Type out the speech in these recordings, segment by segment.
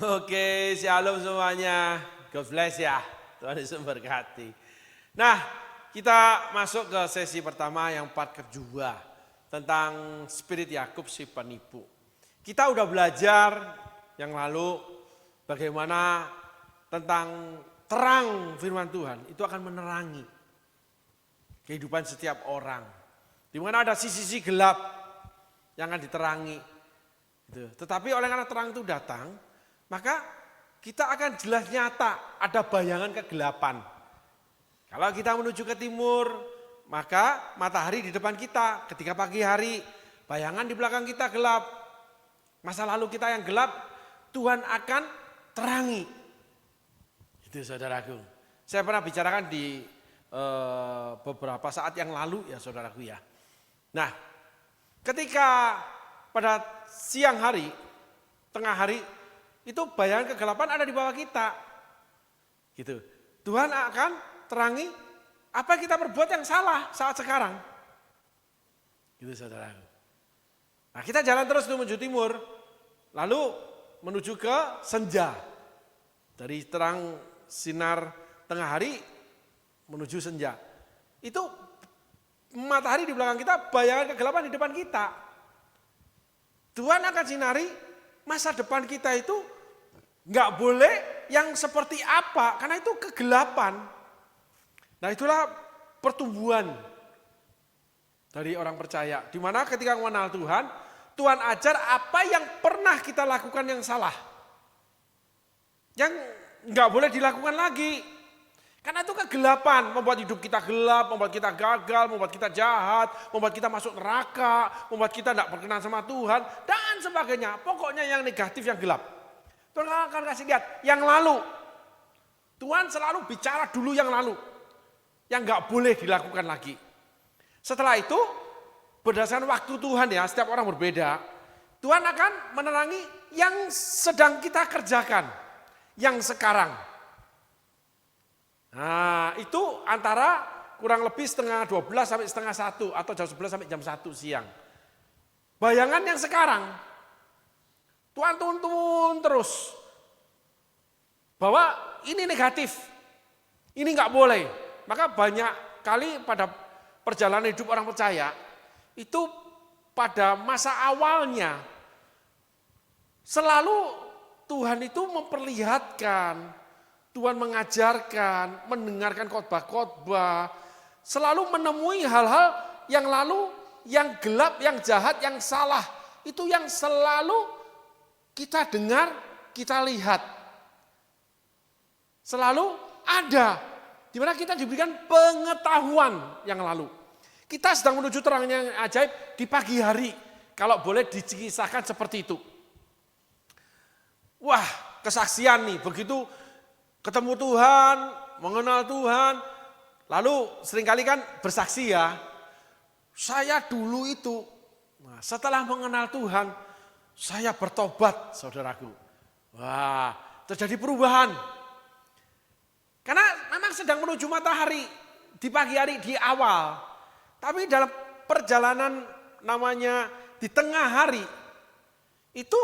Oke, shalom semuanya. God bless ya. Tuhan Yesus memberkati. Nah, kita masuk ke sesi pertama yang part kedua tentang spirit Yakub si penipu. Kita udah belajar yang lalu bagaimana tentang terang firman Tuhan itu akan menerangi kehidupan setiap orang. Di mana ada sisi-sisi gelap yang akan diterangi. Tetapi oleh karena terang itu datang, maka kita akan jelas nyata ada bayangan kegelapan. Kalau kita menuju ke timur, maka matahari di depan kita. Ketika pagi hari, bayangan di belakang kita gelap. Masa lalu kita yang gelap, Tuhan akan terangi. Itu saudaraku. Saya pernah bicarakan di beberapa saat yang lalu ya saudaraku ya. Nah, ketika pada siang hari, tengah hari, itu bayangan kegelapan ada di bawah kita. Gitu. Tuhan akan terangi apa yang kita perbuat yang salah saat sekarang. Gitu saudara. Nah, kita jalan terus menuju timur, lalu menuju ke senja. Dari terang sinar tengah hari menuju senja. Itu matahari di belakang kita, bayangan kegelapan di depan kita. Tuhan akan sinari masa depan kita itu nggak boleh yang seperti apa, karena itu kegelapan. Nah, itulah pertumbuhan dari orang percaya. Dimana ketika mengenal Tuhan, Tuhan ajar apa yang pernah kita lakukan yang salah, yang nggak boleh dilakukan lagi. Karena itu kegelapan, membuat hidup kita gelap, membuat kita gagal, membuat kita jahat, membuat kita masuk neraka, membuat kita tidak berkenan sama Tuhan, dan sebagainya. Pokoknya yang negatif, yang gelap. Tuhan akan kasih lihat yang lalu. Tuhan selalu bicara dulu yang lalu, yang nggak boleh dilakukan lagi. Setelah itu, berdasarkan waktu Tuhan ya, setiap orang berbeda, Tuhan akan menerangi yang sedang kita kerjakan, yang sekarang. Nah, itu antara kurang lebih setengah 12 sampai setengah 1 atau jam 11 sampai jam 1 siang. Bayangan yang sekarang, Tuhan tuntun terus bahwa ini negatif, ini nggak boleh. Maka banyak kali pada perjalanan hidup orang percaya, itu pada masa awalnya selalu Tuhan itu memperlihatkan, Tuhan mengajarkan, mendengarkan khotbah-khotbah, selalu menemui hal-hal yang lalu, yang gelap, yang jahat, yang salah. Itu yang selalu kita dengar, kita lihat. Selalu ada, di mana kita diberikan pengetahuan yang lalu. Kita sedang menuju terang yang ajaib di pagi hari, kalau boleh dikisahkan seperti itu. Wah, kesaksian nih, begitu ketemu Tuhan, mengenal Tuhan, lalu seringkali kan bersaksi ya, saya dulu itu, nah, setelah mengenal Tuhan, saya bertobat saudaraku. Wah, terjadi perubahan. Karena memang sedang menuju matahari, di pagi hari, di awal. Tapi dalam perjalanan namanya di tengah hari, itu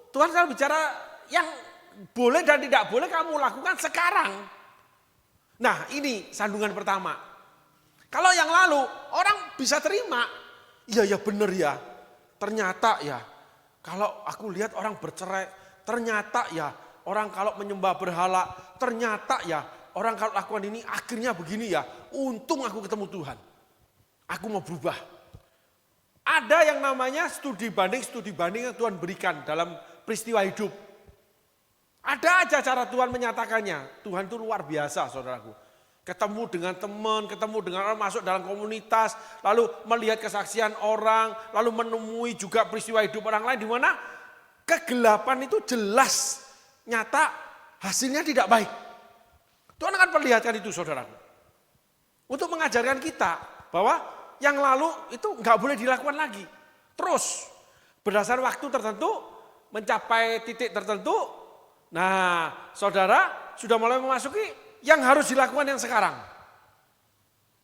Tuhan selalu bicara yang boleh dan tidak boleh kamu lakukan sekarang. Nah, ini sandungan pertama. Kalau yang lalu orang bisa terima, iya benar ya. Ternyata ya, kalau aku lihat orang bercerai, ternyata ya orang kalau menyembah berhala, ternyata ya orang kalau lakukan ini akhirnya begini ya. Untung aku ketemu Tuhan. Aku mau berubah. Ada yang namanya studi banding yang Tuhan berikan dalam peristiwa hidup. Ada aja cara Tuhan menyatakannya. Tuhan itu luar biasa saudaraku. Ketemu dengan teman, ketemu dengan orang, masuk dalam komunitas, lalu melihat kesaksian orang, lalu menemui juga peristiwa hidup orang lain di mana kegelapan itu jelas, nyata, hasilnya tidak baik. Tuhan akan perlihatkan itu saudaraku. Untuk mengajarkan kita bahwa yang lalu itu nggak boleh dilakukan lagi. Terus berdasarkan waktu tertentu, mencapai titik tertentu, nah, saudara sudah mulai memasuki yang harus dilakukan yang sekarang.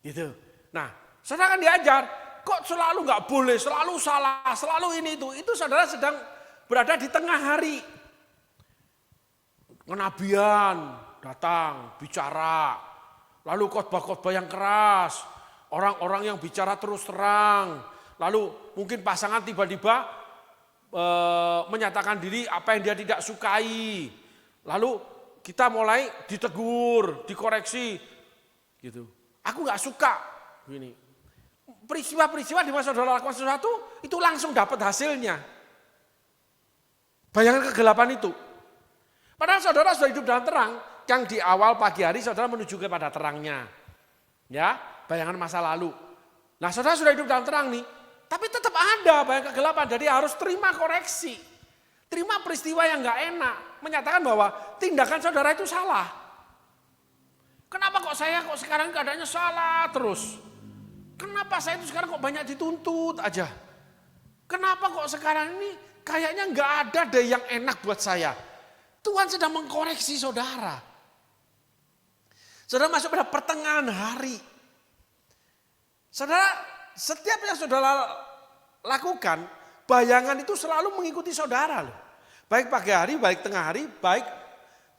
Gitu. Nah, saudara kan diajar, kok selalu nggak boleh, selalu salah, selalu ini itu. Itu saudara sedang berada di tengah hari. kenabian datang, bicara. Lalu khotbah-khotbah yang keras, orang-orang yang bicara terus terang. Lalu mungkin pasangan tiba-tiba menyatakan diri apa yang dia tidak sukai. Lalu kita mulai ditegur, dikoreksi. Gitu. Aku nggak suka. Gini. Peristiwa-peristiwa di mana saudara lakukan sesuatu, itu langsung dapat hasilnya. Bayangkan kegelapan itu. Padahal saudara sudah hidup dalam terang, yang di awal pagi hari saudara menuju kepada terangnya. Ya, bayangan masa lalu. Nah, saudara sudah hidup dalam terang nih, tapi tetap ada bayangan kegelapan, jadi harus terima koreksi. Terima peristiwa yang gak enak, menyatakan bahwa tindakan saudara itu salah. Kenapa kok saya sekarang keadaannya salah terus? Kenapa saya itu sekarang kok banyak dituntut aja? Kenapa kok sekarang ini kayaknya gak ada deh yang enak buat saya? Tuhan sedang mengkoreksi saudara. Saudara masuk pada pertengahan hari. Saudara, setiap yang saudara lakukan, bayangan itu selalu mengikuti saudara. Baik pagi hari, baik tengah hari, baik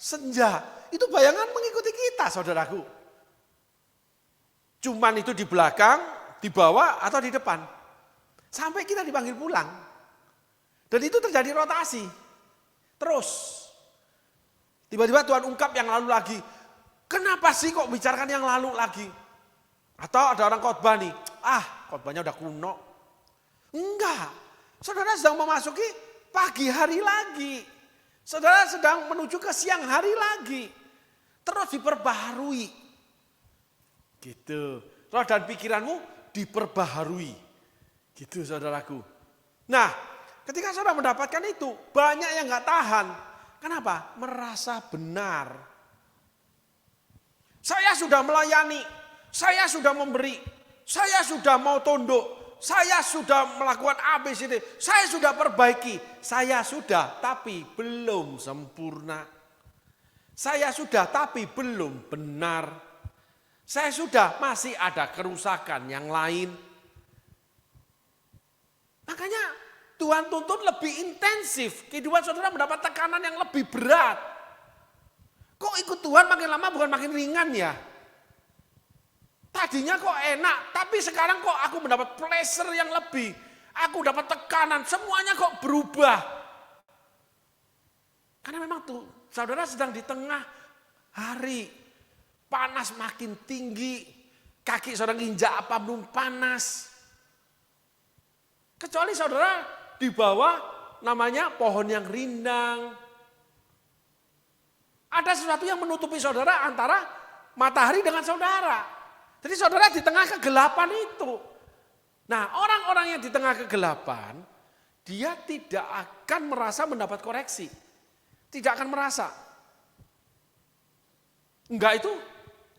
senja. Itu bayangan mengikuti kita, saudaraku. Cuman itu di belakang, di bawah, atau di depan. Sampai kita dipanggil pulang. Dan itu terjadi rotasi. Terus. Tiba-tiba Tuhan ungkap yang lalu lagi. Kenapa sih kok bicarakan yang lalu lagi? Atau ada orang khotbah nih. Khotbahnya udah kuno. Enggak. Saudara sedang memasuki pagi hari lagi. Saudara sedang menuju ke siang hari lagi. Terus diperbaharui. Gitu. Roh dan pikiranmu diperbaharui. Gitu saudaraku. Nah, ketika saudara mendapatkan itu, banyak yang gak tahan. Kenapa? Merasa benar. Saya sudah melayani, saya sudah memberi, saya sudah mau tunduk, saya sudah melakukan ABCD, saya sudah perbaiki, saya sudah tapi belum sempurna. Saya sudah tapi belum benar. Saya sudah masih ada kerusakan yang lain. Makanya Tuhan tuntut lebih intensif. Kehidupan saudara mendapat tekanan yang lebih berat. Kok ikut Tuhan makin lama bukan makin ringan ya? Tadinya kok enak, tapi sekarang kok aku mendapat pleasure yang lebih. Aku dapat tekanan, semuanya kok berubah. Karena memang tuh saudara sedang di tengah hari. Panas makin tinggi. Kaki saudara nginjak apa belum panas. Kecuali saudara di bawah namanya pohon yang rindang. Ada sesuatu yang menutupi saudara antara matahari dengan saudara. Jadi saudara di tengah kegelapan itu. Nah, orang-orang yang di tengah kegelapan, dia tidak akan merasa mendapat koreksi. Tidak akan merasa. Enggak itu,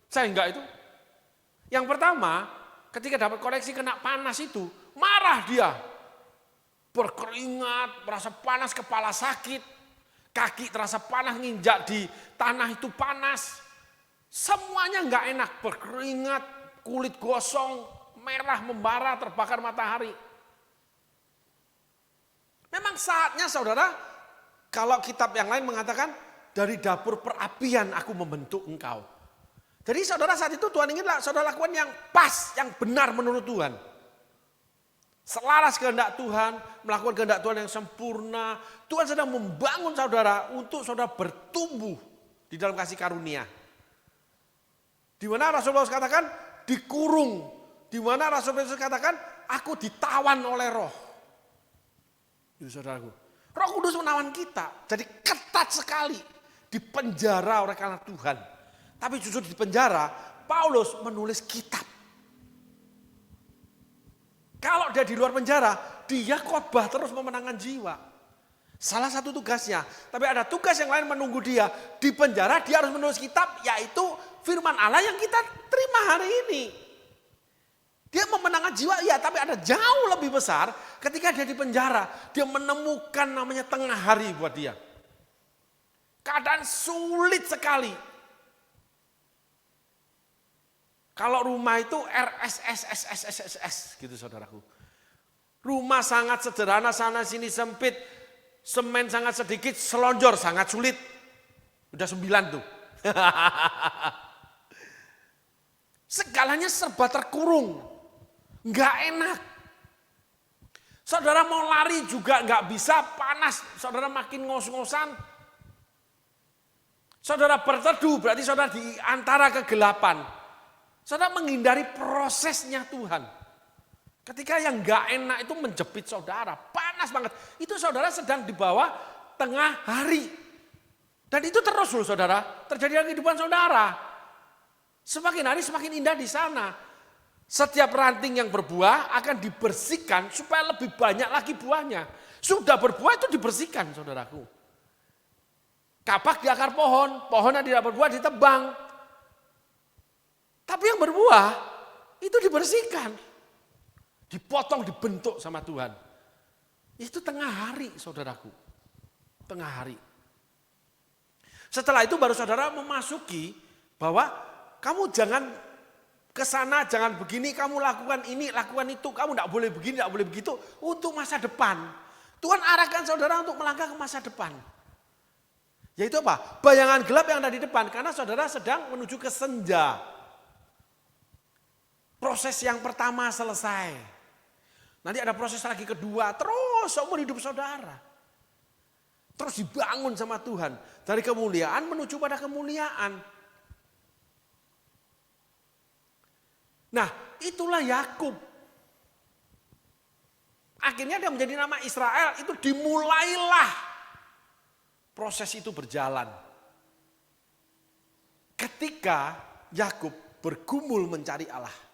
saya enggak itu. Yang pertama, ketika dapat koreksi kena panas itu, marah dia. Berkeringat, merasa panas, kepala sakit, kaki terasa panas, nginjak di tanah itu panas. Semuanya enggak enak, berkeringat, kulit gosong, merah membara, terbakar matahari. Memang saatnya saudara, kalau kitab yang lain mengatakan, dari dapur perapian aku membentuk engkau. Jadi saudara saat itu Tuhan ingin saudara lakukan yang pas, yang benar menurut Tuhan. Selaras kehendak Tuhan, melakukan kehendak Tuhan yang sempurna. Tuhan sedang membangun saudara untuk saudara bertumbuh di dalam kasih karunia. Di mana Rasul Paulus katakan dikurung. Di mana Rasul Paulus katakan aku ditawan oleh roh. Itu saudaraku. Roh Kudus menawan kita. Jadi ketat sekali. Dipenjara oleh karena Tuhan. Tapi justru di penjara Paulus menulis kitab. Kalau dia di luar penjara, dia khotbah terus memenangkan jiwa. Salah satu tugasnya. Tapi ada tugas yang lain menunggu dia. Di penjara dia harus menulis kitab, yaitu firman Allah yang kita terima hari ini. Dia memenangkan jiwa, ya, tapi ada jauh lebih besar ketika dia di penjara. Dia menemukan namanya tengah hari buat dia. Keadaan sulit sekali. Kalau rumah itu RSSSSSS gitu saudaraku. Rumah sangat sederhana, sana sini sempit, semen sangat sedikit, selonjor sangat sulit. Udah 9 tuh. Segalanya serba terkurung. Nggak enak. Saudara mau lari juga nggak bisa, panas. Saudara makin ngos-ngosan. Saudara berteduh, berarti saudara di antara kegelapan. Saudara menghindari prosesnya Tuhan. Ketika yang nggak enak itu menjepit saudara, panas banget. Itu saudara sedang di bawah tengah hari. Dan itu terus loh saudara, terjadi dalam kehidupan saudara. Semakin hari semakin indah di sana. Setiap ranting yang berbuah akan dibersihkan supaya lebih banyak lagi buahnya. Sudah berbuah itu dibersihkan saudaraku. Kapak di akar pohon, pohon yang tidak berbuah ditebang. Tapi yang berbuah itu dibersihkan. Dipotong, dibentuk sama Tuhan. Itu tengah hari saudaraku. Tengah hari. Setelah itu baru saudara memasuki bahwa kamu jangan ke sana, jangan begini, kamu lakukan ini, lakukan itu, kamu tidak boleh begini, tidak boleh begitu untuk masa depan. Tuhan arahkan saudara untuk melangkah ke masa depan. Yaitu apa? Bayangan gelap yang ada di depan karena saudara sedang menuju ke senja. Proses yang pertama selesai. Nanti ada proses lagi kedua, terus seumur hidup saudara. Terus dibangun sama Tuhan. Dari kemuliaan menuju pada kemuliaan. Nah, itulah Yakub. Akhirnya dia menjadi nama Israel, itu dimulailah proses itu berjalan. Ketika Yakub bergumul mencari Allah.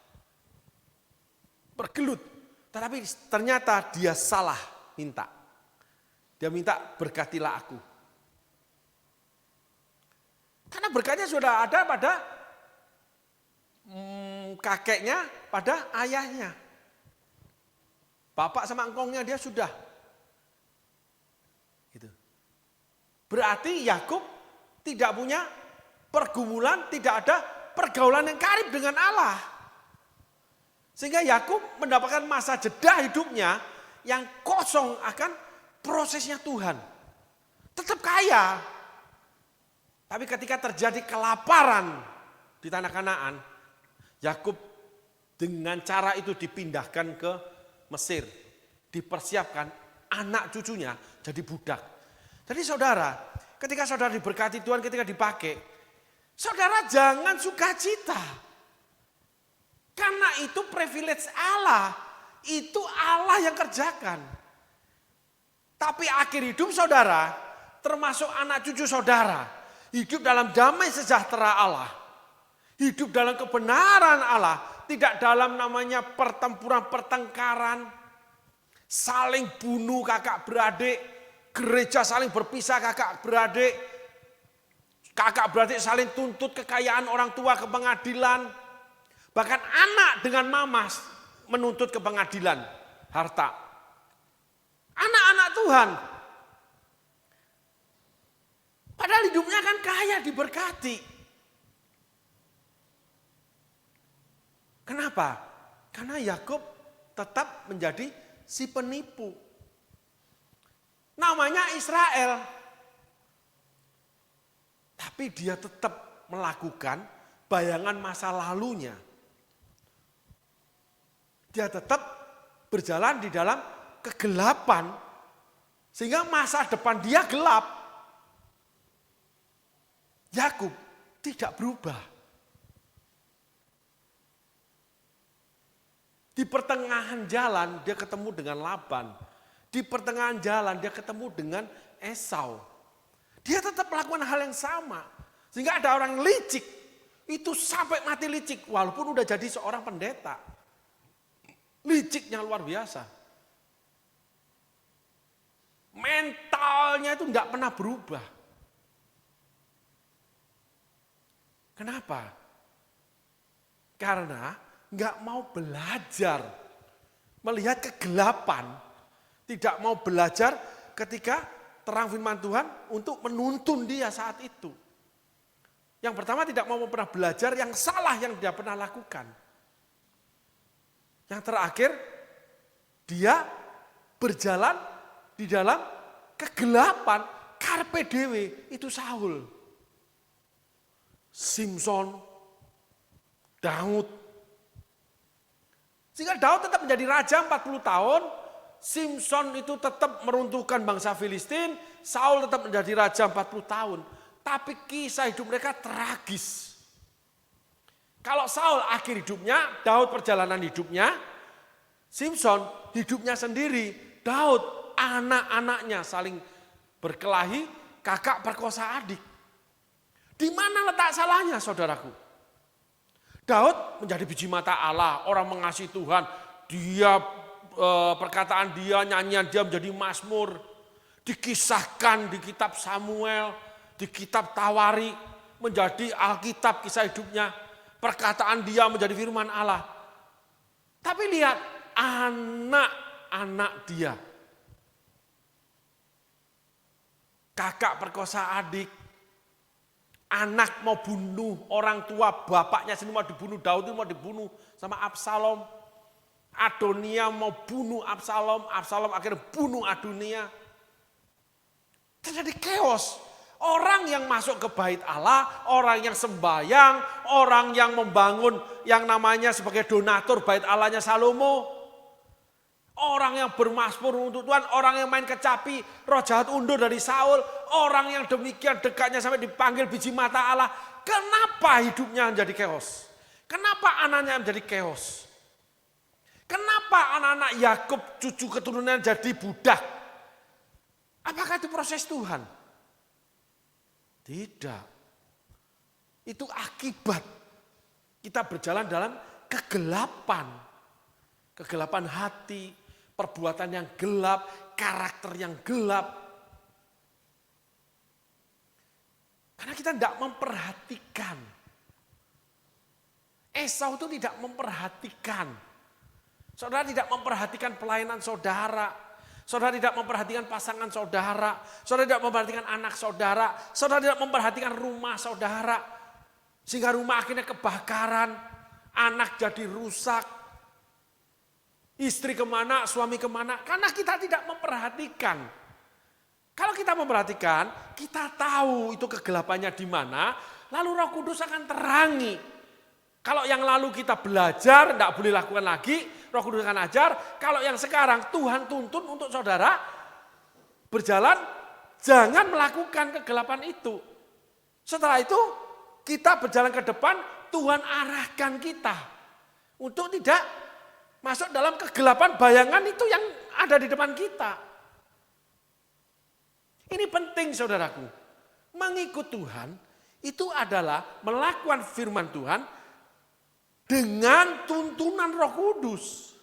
Bergelut, tetapi ternyata dia salah minta. Dia minta berkatilah aku. Karena berkatnya sudah ada pada kakeknya, pada ayahnya. Bapak sama engkongnya dia sudah. Gitu. Berarti Yakub tidak punya pergumulan, tidak ada pergaulan yang karib dengan Allah. Sehingga Yakub mendapatkan masa jeda hidupnya yang kosong akan prosesnya Tuhan. Tetap kaya. Tapi ketika terjadi kelaparan di tanah Kanaan, Yakub dengan cara itu dipindahkan ke Mesir. Dipersiapkan anak cucunya jadi budak. Jadi saudara, ketika saudara diberkati Tuhan, ketika dipakai, saudara jangan sukacita. Karena itu privilege Allah. Itu Allah yang kerjakan. Tapi akhir hidup saudara, termasuk anak cucu saudara, hidup dalam damai sejahtera Allah. Hidup dalam kebenaran Allah. Tidak dalam namanya pertempuran, pertengkaran. Saling bunuh kakak beradik. Gereja saling berpisah kakak beradik. Kakak beradik saling tuntut kekayaan orang tua ke pengadilan. Bahkan anak dengan mamas menuntut ke pengadilan harta. Anak-anak Tuhan. Padahal hidupnya kan kaya, diberkati. Kenapa? Karena Yakub tetap menjadi si penipu. Namanya Israel. Tapi dia tetap melakukan bayangan masa lalunya. Dia tetap berjalan di dalam kegelapan. Sehingga masa depan dia gelap. Yakub tidak berubah. Di pertengahan jalan dia ketemu dengan Laban. Di pertengahan jalan dia ketemu dengan Esau. Dia tetap melakukan hal yang sama. Sehingga ada orang licik. Itu sampai mati licik. Walaupun udah jadi seorang pendeta. Liciknya luar biasa. Mentalnya itu tidak pernah berubah. Kenapa? Karena nggak mau belajar. Melihat kegelapan. Tidak mau belajar ketika terang firman Tuhan untuk menuntun dia saat itu. Yang pertama tidak mau pernah belajar yang salah yang dia pernah lakukan. Yang terakhir, dia berjalan di dalam kegelapan, carpe dewe, itu Saul. Simson, Daud. Sehingga Daud tetap menjadi raja 40 tahun, Simson itu tetap meruntuhkan bangsa Filistin, Saul tetap menjadi raja 40 tahun. Tapi kisah hidup mereka tragis. Kalau Saul akhir hidupnya, Daud perjalanan hidupnya, Simson hidupnya sendiri, Daud anak-anaknya saling berkelahi, kakak perkosa adik. Di mana letak salahnya saudaraku? Daud menjadi biji mata Allah, orang mengasihi Tuhan, dia perkataan dia, nyanyian dia menjadi mazmur, dikisahkan di kitab Samuel, di kitab Tawari, menjadi Alkitab kisah hidupnya, perkataan dia menjadi firman Allah. Tapi lihat anak-anak dia, kakak perkosa adik, anak mau bunuh orang tua, bapaknya sendiri mau dibunuh, Daud itu mau dibunuh sama Absalom. Adonia mau bunuh Absalom, Absalom akhirnya bunuh Adonia. Terjadi chaos. Orang yang masuk ke bait Allah, orang yang sembahyang, orang yang membangun yang namanya sebagai donatur bait Allahnya Salomo. Orang yang bermasmur untuk Tuhan, orang yang main kecapi, roh jahat undur dari Saul, orang yang demikian dekatnya sampai dipanggil biji mata Allah. Kenapa hidupnya menjadi chaos? Kenapa anaknya menjadi chaos? Kenapa anak-anak Yakub cucu keturunan jadi budak? Apakah itu proses Tuhan? Tidak. Itu akibat kita berjalan dalam kegelapan. Kegelapan hati, perbuatan yang gelap, karakter yang gelap. Karena kita tidak memperhatikan. Esau itu tidak memperhatikan. Saudara tidak memperhatikan pelayanan saudara. Saudara tidak memperhatikan pasangan saudara. Saudara tidak memperhatikan anak saudara. Saudara tidak memperhatikan rumah saudara. Sehingga rumah akhirnya kebakaran. Anak jadi rusak. Istri kemana, suami kemana. Karena kita tidak memperhatikan. Kalau kita memperhatikan, kita tahu itu kegelapannya di mana. Lalu Roh Kudus akan terangi. Kalau yang lalu kita belajar, tidak boleh lakukan lagi, Roh Kudus akan ajar. Kalau yang sekarang Tuhan tuntun untuk saudara berjalan, jangan melakukan kegelapan itu. Setelah itu kita berjalan ke depan, Tuhan arahkan kita untuk tidak masuk dalam kegelapan bayangan itu yang ada di depan kita. Ini penting saudaraku. Mengikut Tuhan itu adalah melakukan firman Tuhan dengan tuntunan Roh Kudus.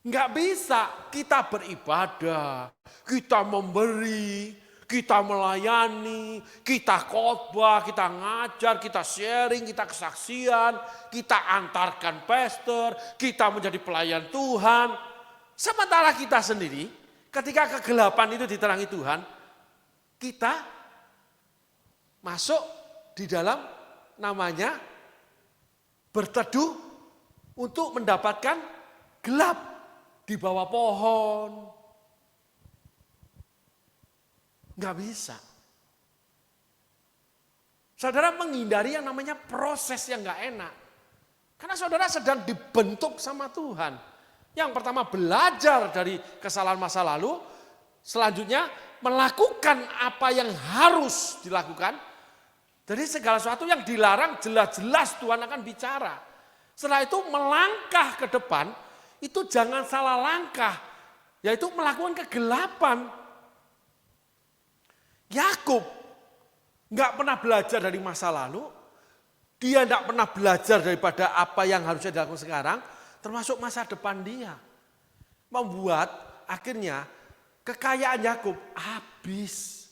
Enggak bisa kita beribadah, kita memberi, kita melayani, kita khotbah, kita ngajar, kita sharing, kita kesaksian, kita antarkan pastor, kita menjadi pelayan Tuhan. Sementara kita sendiri, ketika kegelapan itu diterangi Tuhan, kita masuk di dalam namanya berteduh untuk mendapatkan gelap di bawah pohon. Nggak bisa. Saudara menghindari yang namanya proses yang nggak enak. Karena saudara sedang dibentuk sama Tuhan. Yang pertama belajar dari kesalahan masa lalu. Selanjutnya melakukan apa yang harus dilakukan. Jadi segala sesuatu yang dilarang jelas-jelas Tuhan akan bicara. Setelah itu melangkah ke depan, itu jangan salah langkah. Yaitu melakukan kegelapan. Yakub nggak pernah belajar dari masa lalu. Dia nggak pernah belajar daripada apa yang harusnya dilakukan sekarang. Termasuk masa depan dia. Membuat akhirnya kekayaan Yakub habis.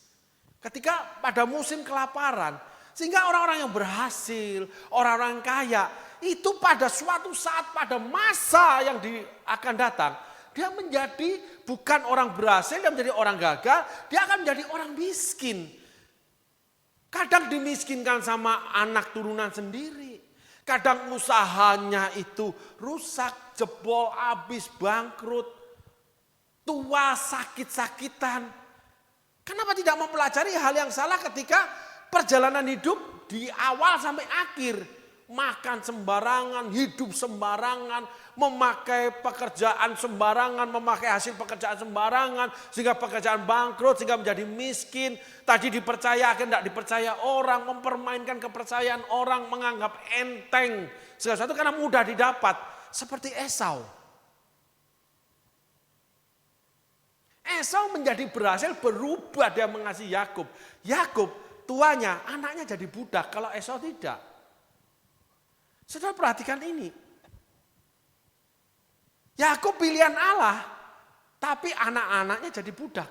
Ketika pada musim kelaparan. Sehingga orang-orang yang berhasil, orang-orang yang kaya, itu pada suatu saat, pada masa yang akan datang, dia menjadi bukan orang berhasil, dia menjadi orang gagal, dia akan menjadi orang miskin. Kadang dimiskinkan sama anak turunan sendiri. Kadang usahanya itu rusak, jebol, habis, bangkrut, tua, sakit-sakitan. Kenapa tidak mempelajari hal yang salah ketika perjalanan hidup di awal sampai akhir. Makan sembarangan, hidup sembarangan, memakai pekerjaan sembarangan, memakai hasil pekerjaan sembarangan, sehingga pekerjaan bangkrut, sehingga menjadi miskin. Tadi dipercaya, akhirnya tidak dipercaya orang, mempermainkan kepercayaan orang, menganggap enteng segala sesuatu karena mudah didapat. Seperti Esau. Esau menjadi berhasil berubah, dia mengasihi Yakub. Yakub tuanya, anaknya jadi budak, kalau Esau tidak. Saudara perhatikan ini. Yakub pilihan Allah, tapi anak-anaknya jadi budak.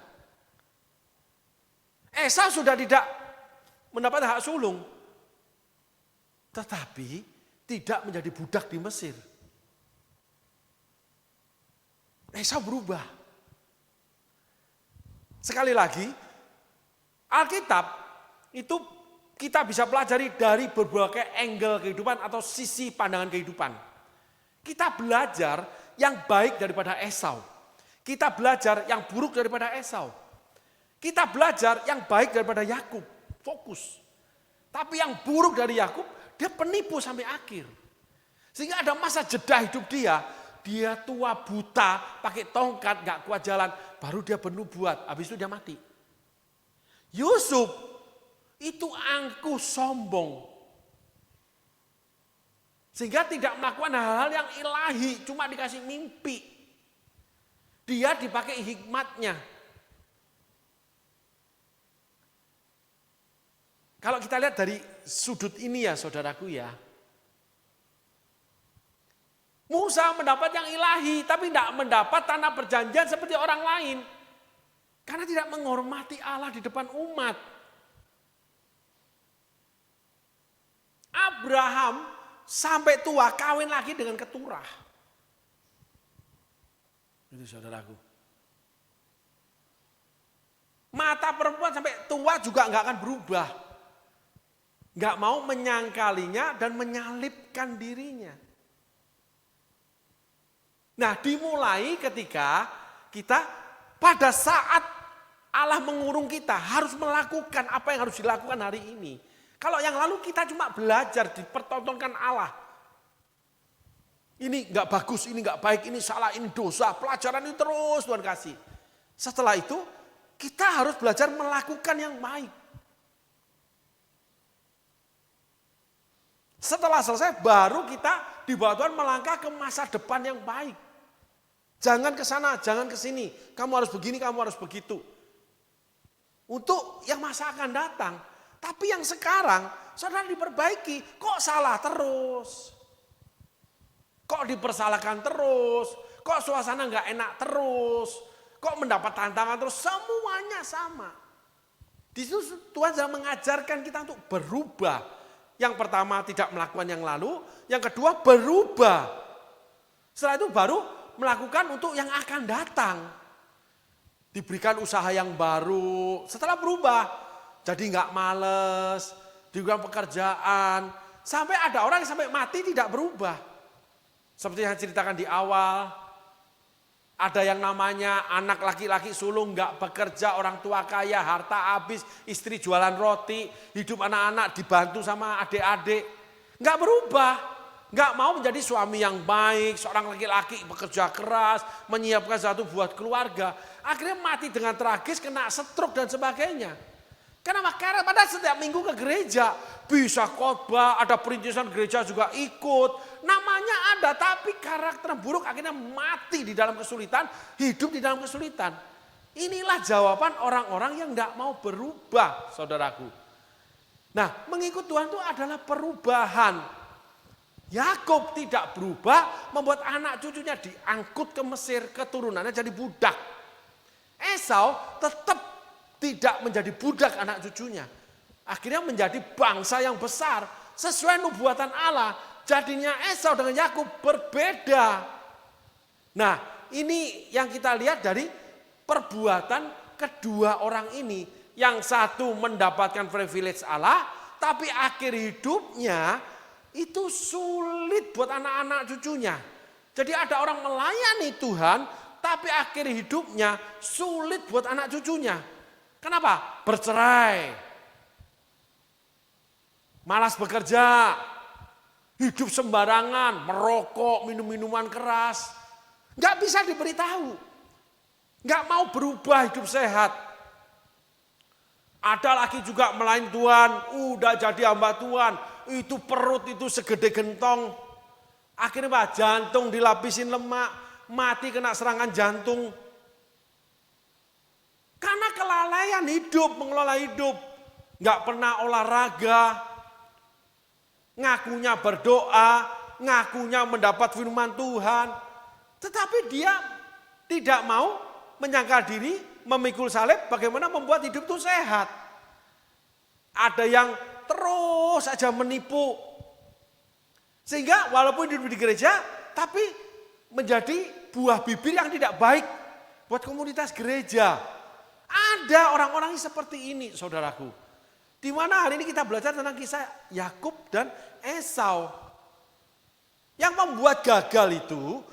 Esau sudah tidak mendapat hak sulung, tetapi tidak menjadi budak di Mesir. Esau berubah. Sekali lagi, Alkitab itu kita bisa pelajari dari berbagai angle kehidupan atau sisi pandangan kehidupan. Kita belajar yang baik daripada Esau. Kita belajar yang buruk daripada Esau. Kita belajar yang baik daripada Yakub. Fokus. Tapi yang buruk dari Yakub, dia penipu sampai akhir. Sehingga ada masa jeda hidup dia. Dia tua buta, pakai tongkat, gak kuat jalan. Baru dia bernubuat, habis itu dia mati. Yusuf itu angkuh sombong. Sehingga tidak melakukan hal-hal yang ilahi, cuma dikasih mimpi. Dia dipakai hikmatnya. Kalau kita lihat dari sudut ini ya saudaraku ya. Musa mendapat yang ilahi, tapi tidak mendapat tanah perjanjian seperti orang lain. Karena tidak menghormati Allah di depan umat. Abraham sampai tua kawin lagi dengan keturah. Itu saudaraku. Mata perempuan sampai tua juga nggak akan berubah. Nggak mau menyangkalinya dan menyalibkan dirinya. Nah, dimulai ketika kita pada saat Allah mengurung kita harus melakukan apa yang harus dilakukan hari ini. Kalau yang lalu kita cuma belajar, dipertontonkan Allah. Ini nggak bagus, ini nggak baik, ini salah, ini dosa. Pelajaran ini terus Tuhan kasih. Setelah itu kita harus belajar melakukan yang baik. Setelah selesai baru kita dibawa Tuhan melangkah ke masa depan yang baik. Jangan ke sana, jangan ke sini. Kamu harus begini, kamu harus begitu. Untuk yang masa akan datang. Tapi yang sekarang, saudara diperbaiki, kok salah terus? Kok dipersalahkan terus? Kok suasana nggak enak terus? Kok mendapat tantangan terus? Semuanya sama. Di situ Tuhan sedang mengajarkan kita untuk berubah. Yang pertama tidak melakukan yang lalu, yang kedua berubah. Setelah itu baru melakukan untuk yang akan datang. Diberikan usaha yang baru, setelah berubah. Jadi nggak males, diberikan pekerjaan. Sampai ada orang yang sampai mati tidak berubah. Seperti yang ceritakan di awal. Ada yang namanya anak laki-laki sulung nggak bekerja, orang tua kaya, harta habis, istri jualan roti, hidup anak-anak dibantu sama adik-adik. Nggak berubah. Nggak mau menjadi suami yang baik, seorang laki-laki bekerja keras, menyiapkan sesuatu buat keluarga. Akhirnya mati dengan tragis, kena stroke dan sebagainya. Kenapa? Karena pada setiap minggu ke gereja, bisa khotbah, ada perintisan gereja juga ikut. Namanya ada, tapi karakter buruk akhirnya mati di dalam kesulitan, hidup di dalam kesulitan. Inilah jawaban orang-orang yang tidak mau berubah, saudaraku. Nah, mengikut Tuhan itu adalah perubahan. Yakub tidak berubah, membuat anak cucunya diangkut ke Mesir, keturunannya jadi budak. Esau tetap tidak menjadi budak anak cucunya. Akhirnya menjadi bangsa yang besar. Sesuai nubuatan Allah. Jadinya Esau dengan Yakub berbeda. Nah, ini yang kita lihat dari perbuatan kedua orang ini. Yang satu mendapatkan privilege Allah, tapi akhir hidupnya itu sulit buat anak-anak cucunya. Jadi ada orang melayani Tuhan, tapi akhir hidupnya sulit buat anak cucunya. Kenapa? Bercerai. malas bekerja, hidup sembarangan, merokok, minum-minuman keras. Nggak bisa diberitahu. Nggak mau berubah hidup sehat. Ada lagi juga melayani Tuhan, udah jadi hamba Tuhan. Itu perut itu segede gentong. Akhirnya Pak, jantung dilapisin lemak, mati kena serangan jantung. Karena kelalaian hidup, mengelola hidup. Nggak pernah olahraga, ngakunya berdoa, ngakunya mendapat firman Tuhan. Tetapi dia tidak mau menyangkal diri, memikul salib, bagaimana membuat hidup itu sehat. Ada yang terus saja menipu. Sehingga walaupun hidup di gereja, tapi menjadi buah bibir yang tidak baik buat komunitas gereja. Ada orang-orang seperti ini, saudaraku. Di mana hari ini kita belajar tentang kisah Yakub dan Esau. Yang membuat gagal itu,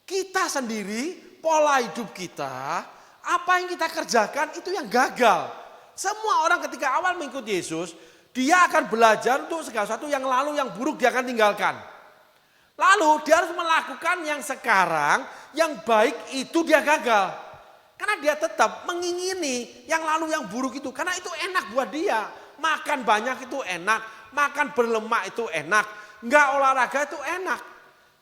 kita sendiri, pola hidup kita, apa yang kita kerjakan itu yang gagal. Semua orang ketika awal mengikuti Yesus, dia akan belajar untuk segala sesuatu yang lalu, yang buruk dia akan tinggalkan. Lalu dia harus melakukan yang sekarang, yang baik itu dia gagal. Karena dia tetap mengingini yang lalu, yang buruk itu. Karena itu enak buat dia. Makan banyak itu enak, makan berlemak itu enak. Enggak olahraga itu enak.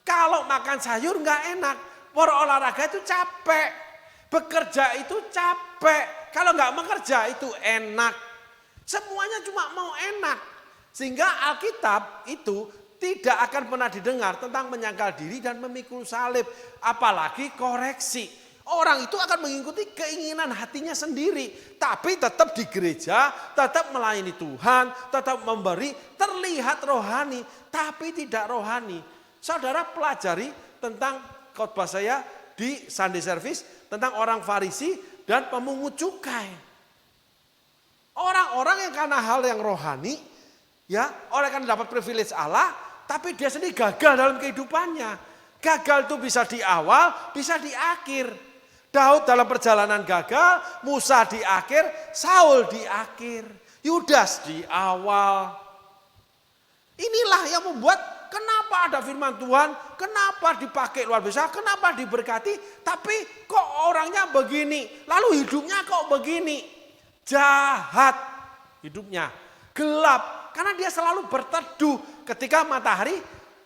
Kalau makan sayur enggak enak. Berolahraga itu capek. Bekerja itu capek. Kalau enggak bekerja itu enak. Semuanya cuma mau enak. Sehingga Alkitab itu tidak akan pernah didengar tentang menyangkal diri dan memikul salib. Apalagi koreksi. Orang itu akan mengikuti keinginan hatinya sendiri. Tapi tetap di gereja, tetap melayani Tuhan, tetap memberi, terlihat rohani. Tapi tidak rohani. Saudara pelajari tentang khotbah saya di Sunday Service. Tentang orang Farisi dan pemungut cukai. Orang-orang yang karena hal yang rohani, ya, oleh karena dapat privilege Allah, tapi dia sendiri gagal dalam kehidupannya. Gagal itu bisa di awal, bisa di akhir. Daud dalam perjalanan gagal, Musa di akhir, Saul di akhir, Yudas di awal. Inilah yang membuat kenapa ada firman Tuhan, kenapa dipakai luar biasa, kenapa diberkati, tapi kok orangnya begini, lalu hidupnya kok begini. Jahat hidupnya, gelap, karena dia selalu berteduh ketika matahari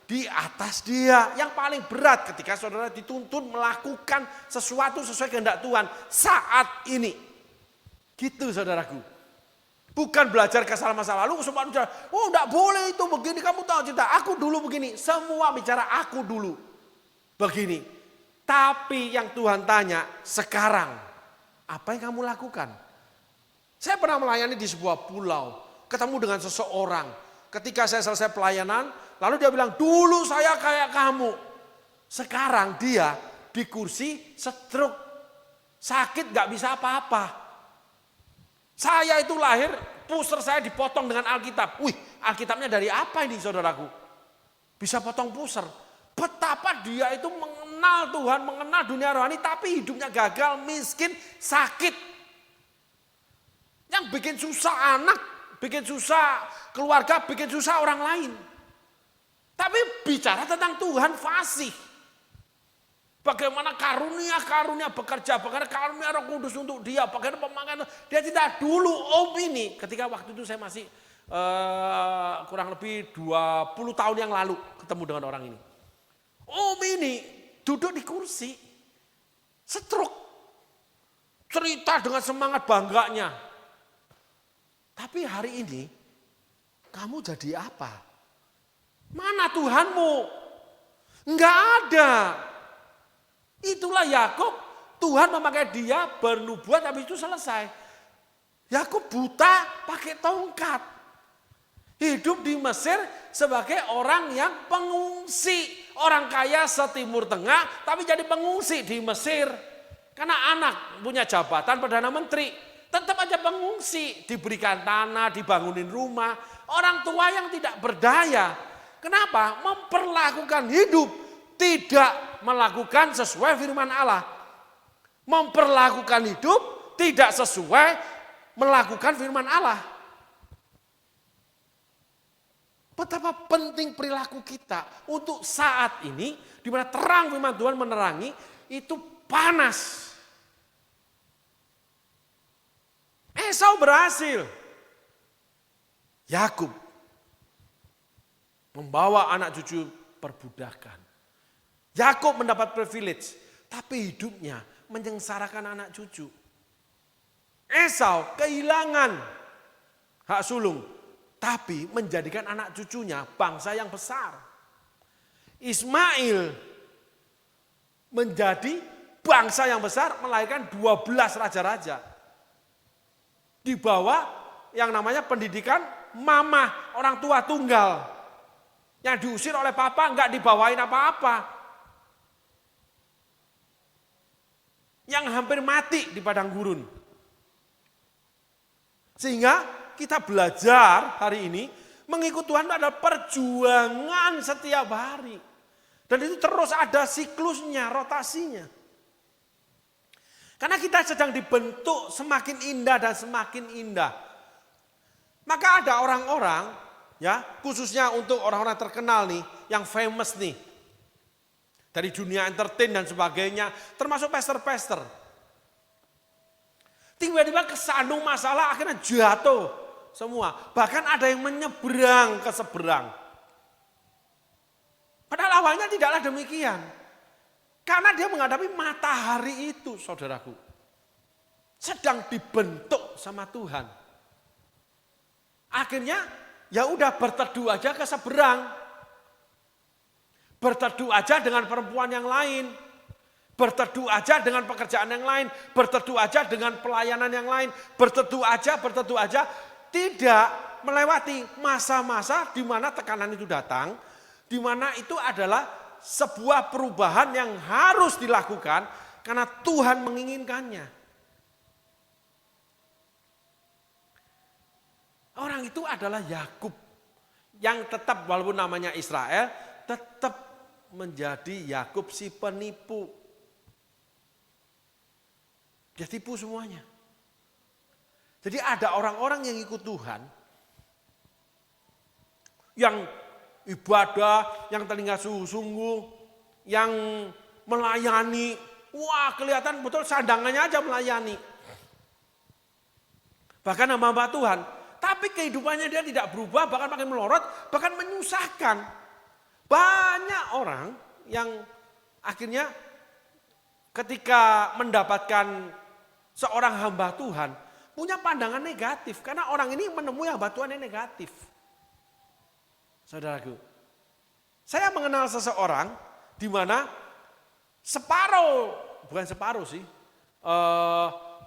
di atas dia. Yang paling berat ketika saudara dituntun melakukan sesuatu sesuai kehendak Tuhan saat ini. Gitu saudaraku. Bukan belajar kesalahan masa lalu, semua bicara, oh enggak boleh itu begini, kamu tahu cerita, aku dulu begini. Semua bicara aku dulu begini. Tapi yang Tuhan tanya, sekarang apa yang kamu lakukan? Saya pernah melayani di sebuah pulau, ketemu dengan seseorang. Ketika saya selesai pelayanan, lalu dia bilang, dulu saya kayak kamu. Sekarang dia di kursi stroke, sakit gak bisa apa-apa. Saya itu lahir, pusar saya dipotong dengan Alkitab. Wih, Alkitabnya dari apa ini saudaraku? Bisa potong pusar. Betapa dia itu mengenal Tuhan, mengenal dunia rohani, tapi hidupnya gagal, miskin, sakit. Yang bikin susah anak, bikin susah keluarga, bikin susah orang lain. Tapi bicara tentang Tuhan fasih. Bagaimana karunia bekerja, bagaimana karunia Roh Kudus untuk dia, bagaimana pemakaian dia tidak dulu ini. Ketika waktu itu saya masih kurang lebih 20 tahun yang lalu ketemu dengan orang ini. Ini duduk di kursi, stroke, cerita dengan semangat bangganya. Tapi hari ini kamu jadi apa? Mana Tuhanmu? Enggak ada. Itulah Yakub, Tuhan memakai dia bernubuat, habis itu selesai. Yakub buta pakai tongkat. Hidup di Mesir sebagai orang yang pengungsi. Orang kaya setimur tengah tapi jadi pengungsi di Mesir. Karena anak punya jabatan Perdana Menteri. Tetap aja pengungsi, diberikan tanah, dibangunin rumah. Orang tua yang tidak berdaya. Kenapa? Memperlakukan hidup, tidak melakukan sesuai firman Allah. Memperlakukan hidup tidak sesuai melakukan firman Allah. betapa penting perilaku kita untuk saat ini, di mana terang firman Tuhan menerangi, itu panas. Esau berhasil. Yakub membawa anak cucu perbudakan. Yakub mendapat privilege, tapi hidupnya menyengsarakan anak cucu. Esau kehilangan hak sulung, tapi menjadikan anak cucunya bangsa yang besar. Ismail menjadi bangsa yang besar, melahirkan 12 raja-raja. Di bawah yang namanya pendidikan mama, orang tua tunggal. Yang diusir oleh papa enggak dibawain apa-apa. Yang hampir mati di padang gurun. Sehingga kita belajar hari ini, mengikut Tuhan itu adalah perjuangan setiap hari. Dan itu terus ada siklusnya, rotasinya. Karena kita sedang dibentuk semakin indah dan semakin indah. Maka ada orang-orang, ya, khususnya untuk orang-orang terkenal nih, yang famous nih. Dari dunia entertain dan sebagainya, termasuk pastor-pastor. Tiba-tiba kesandung masalah, akhirnya jatuh semua. Bahkan ada yang menyeberang ke seberang. Padahal awalnya tidaklah demikian. Karena dia menghadapi matahari itu, saudaraku. Sedang dibentuk sama Tuhan. Akhirnya ya udah berteduh aja ke seberang. Berteduh aja dengan perempuan yang lain. Berteduh aja dengan pekerjaan yang lain. Berteduh aja dengan pelayanan yang lain. Berteduh aja. Tidak melewati masa-masa di mana tekanan itu datang. Di mana itu adalah sebuah perubahan yang harus dilakukan karena Tuhan menginginkannya. Orang itu adalah Yakub yang tetap walaupun namanya Israel tetap menjadi Yakub si penipu. Dia tipu semuanya. Jadi ada orang-orang yang ikut Tuhan yang ibadah, yang telinga sungguh-sungguh, yang melayani. Wah, kelihatan betul sandangannya aja melayani. Bahkan hamba Tuhan. Tapi kehidupannya dia tidak berubah, bahkan makin melorot, bahkan menyusahkan. Banyak orang yang akhirnya ketika mendapatkan seorang hamba Tuhan, punya pandangan negatif. Karena orang ini menemui hamba Tuhan yang negatif. Saudaraku, saya mengenal seseorang di mana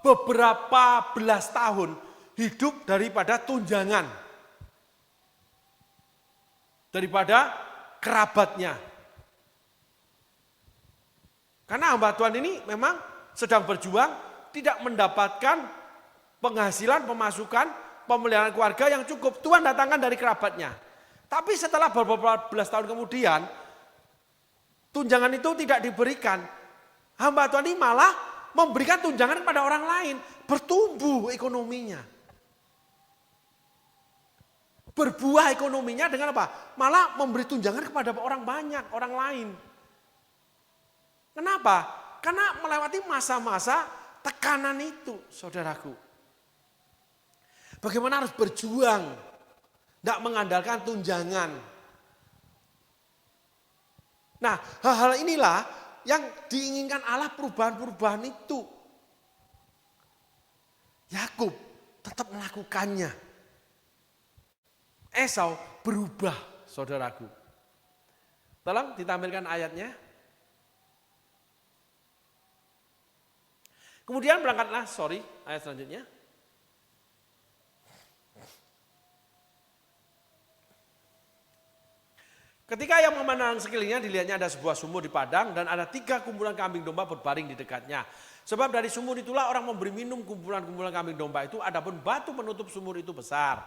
beberapa belas tahun hidup daripada tunjangan, daripada kerabatnya. Karena hamba Tuhan ini memang sedang berjuang, tidak mendapatkan penghasilan, pemasukan, pemeliharaan keluarga yang cukup. Tuhan datangkan dari kerabatnya. Tapi setelah beberapa belas tahun kemudian, tunjangan itu tidak diberikan. Hamba Tuhan ini malah memberikan tunjangan kepada orang lain. Bertumbuh ekonominya. Berbuah ekonominya dengan apa? Malah memberi tunjangan kepada orang banyak, orang lain. Kenapa? Karena melewati masa-masa tekanan itu, saudaraku. Bagaimana harus berjuang. Tidak mengandalkan tunjangan. Nah, hal-hal inilah yang diinginkan Allah, perubahan-perubahan itu. Yakub tetap melakukannya. Esau berubah, saudaraku. Tolong ditampilkan ayatnya. Kemudian berangkatlah, ayat selanjutnya. Ketika ia memandang sekelilingnya, dilihatnya ada sebuah sumur di padang dan ada 3 kumpulan kambing domba berbaring di dekatnya. Sebab dari sumur itulah orang memberi minum kumpulan-kumpulan kambing domba itu, adapun batu penutup sumur itu besar.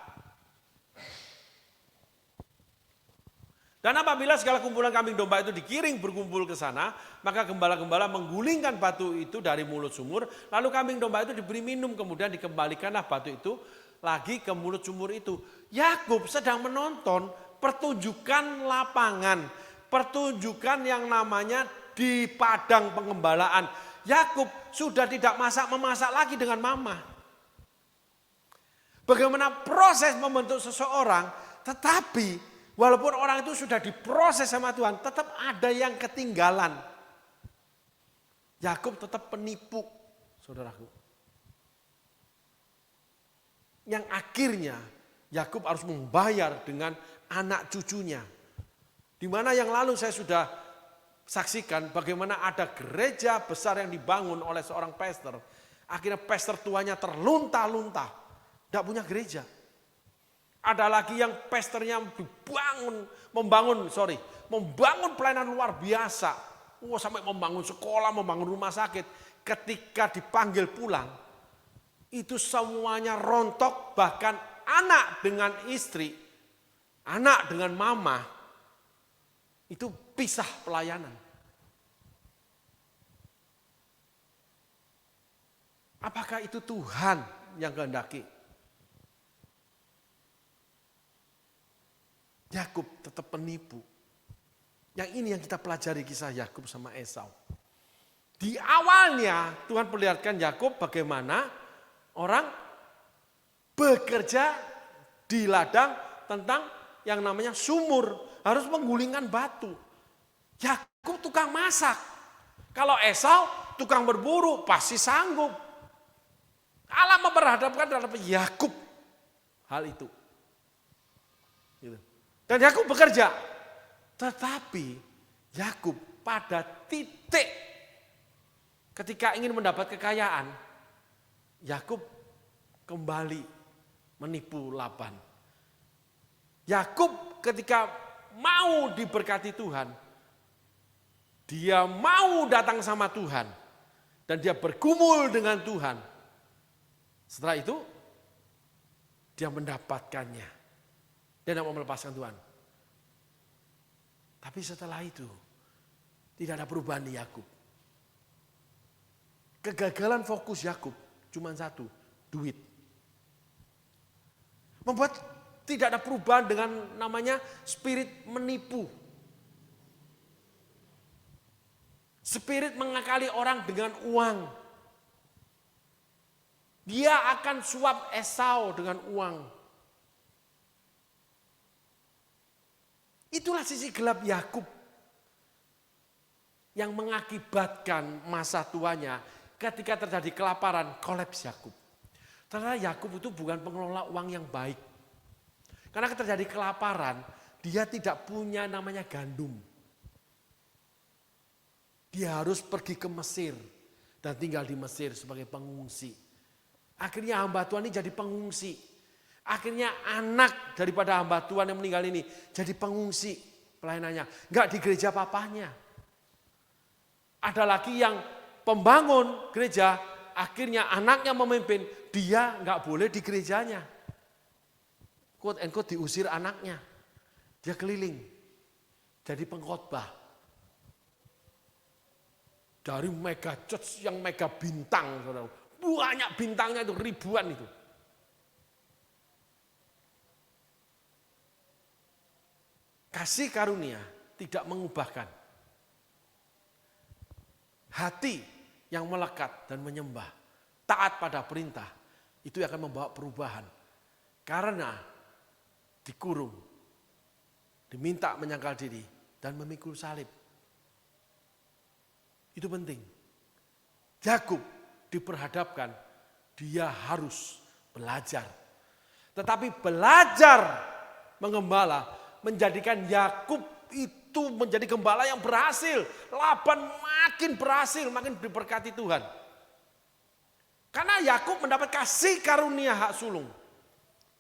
Dan apabila segala kumpulan kambing domba itu digiring berkumpul ke sana, maka gembala-gembala menggulingkan batu itu dari mulut sumur, lalu kambing domba itu diberi minum, kemudian dikembalikanlah batu itu lagi ke mulut sumur itu. Yakub sedang menonton pertunjukan lapangan, pertunjukan yang namanya di padang pengembalaan. Yakub sudah tidak memasak lagi dengan mama. Bagaimana proses membentuk seseorang, tetapi walaupun orang itu sudah diproses sama Tuhan, tetap ada yang ketinggalan. Yakub tetap penipu, saudaraku. Yang akhirnya Yakub harus membayar dengan anak cucunya. Di mana yang lalu saya sudah saksikan bagaimana ada gereja besar yang dibangun oleh seorang pastor. Akhirnya pastor tuanya terlunta-lunta, tidak punya gereja. Ada lagi yang pastornya membangun pelayanan luar biasa. Sampai membangun sekolah, membangun rumah sakit. Ketika dipanggil pulang, itu semuanya rontok, bahkan anak dengan istri, anak dengan mama, itu pisah pelayanan. Apakah itu Tuhan yang kehendaki? Yakub tetap penipu. Yang ini yang kita pelajari kisah Yakub sama Esau. Di awalnya Tuhan perlihatkan Yakub bagaimana orang bekerja di ladang tentang yang namanya sumur. Harus menggulingkan batu. Yakub tukang masak. Kalau Esau tukang berburu pasti sanggup. Allah memperhadapkan dalam Yakub hal itu. Dan Yakub bekerja. Tetapi Yakub pada titik ketika ingin mendapat kekayaan, Yakub kembali menipu Laban. Yakub ketika mau diberkati Tuhan, dia mau datang sama Tuhan dan dia bergumul dengan Tuhan. Setelah itu dia mendapatkannya. Dia tidak mau melepaskan Tuhan. Tapi setelah itu tidak ada perubahan di Yakub. Kegagalan fokus Yakub cuma satu, duit. Membuat tidak ada perubahan dengan namanya spirit menipu. Spirit mengakali orang dengan uang. Dia akan suap Esau dengan uang. Itulah sisi gelap Yakub yang mengakibatkan masa tuanya ketika terjadi kelaparan, kolaps Yakub. Karena Yakub itu bukan pengelola uang yang baik. Karena terjadi kelaparan, dia tidak punya namanya gandum. Dia harus pergi ke Mesir dan tinggal di Mesir sebagai pengungsi. Akhirnya hamba Tuhan ini jadi pengungsi. Akhirnya anak daripada hamba Tuhan yang meninggal ini jadi pengungsi pelayanannya. Enggak di gereja papahnya. Ada lagi yang pembangun gereja, akhirnya anaknya memimpin, dia enggak boleh di gerejanya. Quote and quote diusir anaknya. Dia keliling jadi pengkhotbah. Dari mega church yang mega bintang, saudara. Banyak bintangnya itu, ribuan itu. Kasih karunia tidak mengubahkan. Hati yang melekat dan menyembah, taat pada perintah, itu akan membawa perubahan. Karena dikurung, diminta menyangkal diri, dan memikul salib. Itu penting. Yakub diperhadapkan, dia harus belajar. Tetapi belajar mengembala menjadikan Yakub itu menjadi gembala yang berhasil. Laban makin berhasil, makin diberkati Tuhan. Karena Yakub mendapat kasih karunia hak sulung.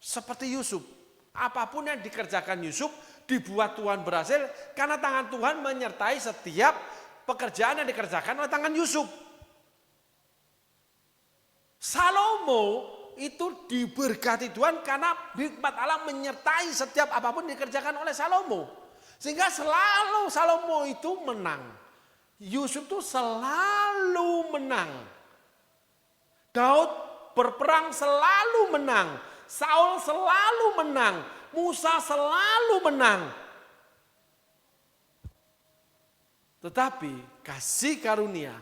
Seperti Yusuf. Apapun yang dikerjakan Yusuf dibuat Tuhan berhasil. Karena tangan Tuhan menyertai setiap pekerjaan yang dikerjakan oleh tangan Yusuf. Salomo itu diberkati Tuhan karena hikmat Allah menyertai setiap apapun dikerjakan oleh Salomo. Sehingga selalu Salomo itu menang. Yusuf itu selalu menang. Daud berperang selalu menang. Saul selalu menang. Musa selalu menang. Tetapi kasih karunia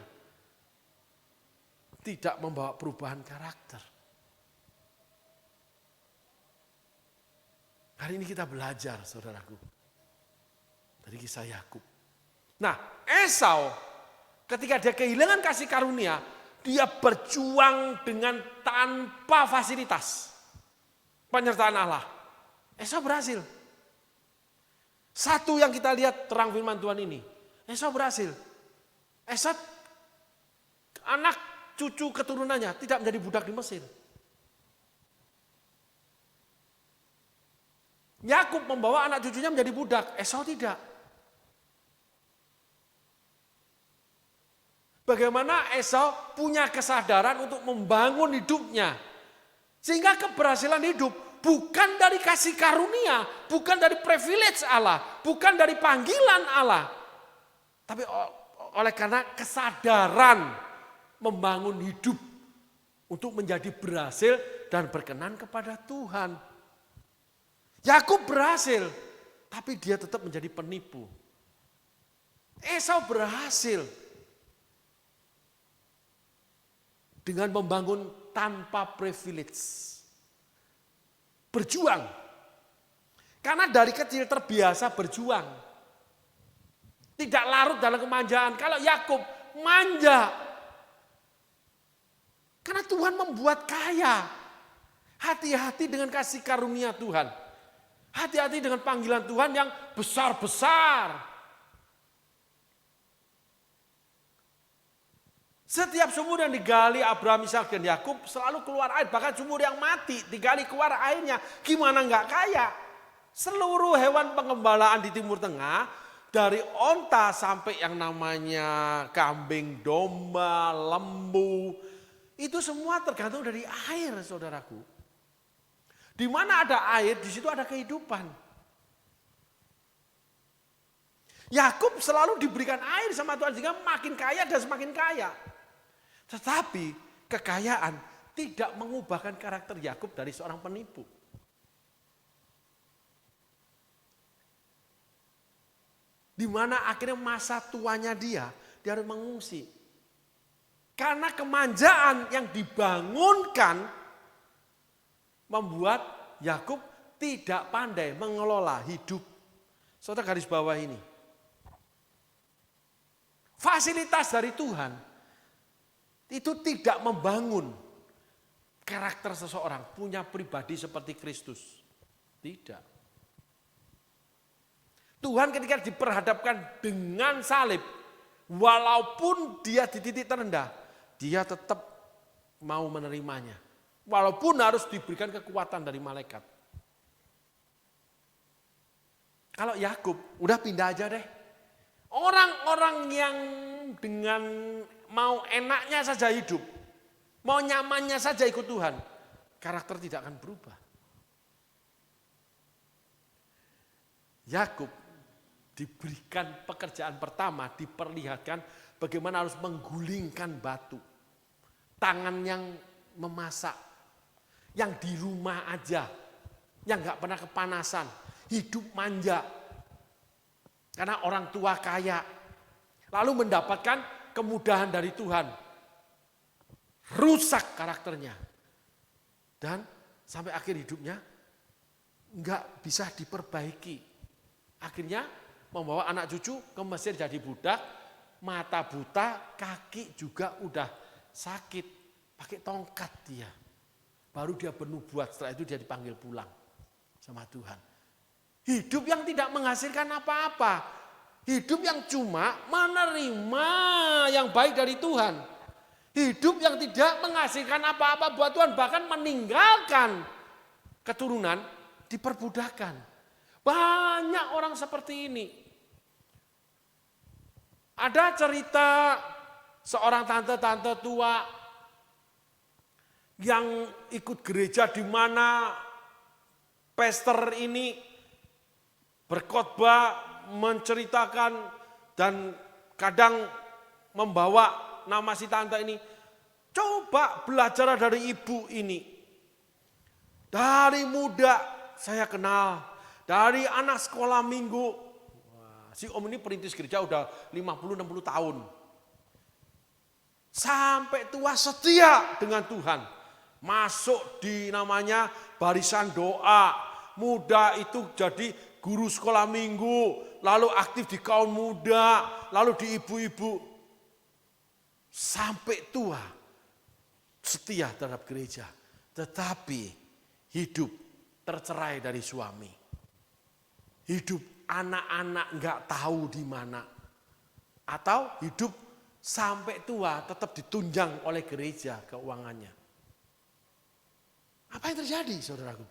tidak membawa perubahan karakter. Hari ini kita belajar, saudaraku, dari kisah Yakub. Nah, Esau ketika dia kehilangan kasih karunia, dia berjuang dengan tanpa fasilitas penyertaan Allah. Esau berhasil. Satu yang kita lihat terang firman Tuhan ini, Esau berhasil. Esau anak cucu keturunannya tidak menjadi budak di Mesir. Yakub membawa anak cucunya menjadi budak, Esau tidak. Bagaimana Esau punya kesadaran untuk membangun hidupnya. Sehingga keberhasilan hidup bukan dari kasih karunia, bukan dari privilege Allah, bukan dari panggilan Allah. Tapi oleh karena kesadaran membangun hidup untuk menjadi berhasil dan berkenan kepada Tuhan. Yakub berhasil, tapi dia tetap menjadi penipu. Esau berhasil dengan membangun tanpa privilege. Berjuang. Karena dari kecil terbiasa berjuang. Tidak larut dalam kemanjaan. Kalau Yakub manja. Karena Tuhan membuat kaya. Hati-hati dengan kasih karunia Tuhan. Hati-hati dengan panggilan Tuhan yang besar-besar. Setiap sumur yang digali Abraham, Ishak dan Yakub selalu keluar air. Bahkan sumur yang mati digali keluar airnya. Gimana enggak kaya? Seluruh hewan pengembalaan di Timur Tengah, dari onta sampai yang namanya kambing, domba, lembu, itu semua tergantung dari air, saudaraku. Di mana ada air, di situ ada kehidupan. Yakub selalu diberikan air sama Tuhan sehingga makin kaya dan semakin kaya. Tetapi kekayaan tidak mengubahkan karakter Yakub dari seorang penipu. Di mana akhirnya masa tuanya dia harus mengungsi. Karena kemanjaan yang dibangunkan membuat Yakub tidak pandai mengelola hidup. Saudara garis bawah ini. Fasilitas dari Tuhan itu tidak membangun karakter seseorang punya pribadi seperti Kristus. Tidak. Tuhan ketika diperhadapkan dengan salib, walaupun dia di titik terendah, dia tetap mau menerimanya. Walaupun harus diberikan kekuatan dari malaikat. Kalau Yakub, udah pindah aja deh. Orang-orang yang dengan mau enaknya saja hidup, mau nyamannya saja ikut Tuhan, karakter tidak akan berubah. Yakub diberikan pekerjaan pertama, diperlihatkan bagaimana harus menggulingkan batu. Tangan yang memasak. Yang di rumah aja, yang gak pernah kepanasan, hidup manja. Karena orang tua kaya, lalu mendapatkan kemudahan dari Tuhan. Rusak karakternya. Dan sampai akhir hidupnya gak bisa diperbaiki. Akhirnya membawa anak cucu ke Mesir jadi budak, mata buta, kaki juga udah sakit, pakai tongkat dia. Baru dia bernubuat, setelah itu dia dipanggil pulang sama Tuhan. Hidup yang tidak menghasilkan apa-apa. Hidup yang cuma menerima yang baik dari Tuhan. Hidup yang tidak menghasilkan apa-apa buat Tuhan. Bahkan meninggalkan keturunan diperbudakan. Banyak orang seperti ini. Ada cerita seorang tante-tante tua yang ikut gereja di mana pastor ini berkhotbah, menceritakan dan kadang membawa nama si tante ini. Coba belajar dari ibu ini. Dari muda saya kenal dari anak sekolah minggu. Wah, si om ini perintis gereja udah 50-60 tahun. Sampai tua setia dengan Tuhan. Masuk di namanya barisan doa. Muda itu jadi guru sekolah minggu. Lalu aktif di kaum muda. Lalu di ibu-ibu. Sampai tua setia terhadap gereja. Tetapi hidup tercerai dari suami. Hidup anak-anak nggak tahu di mana. Atau hidup sampai tua tetap ditunjang oleh gereja keuangannya. Apa yang terjadi, saudaraku?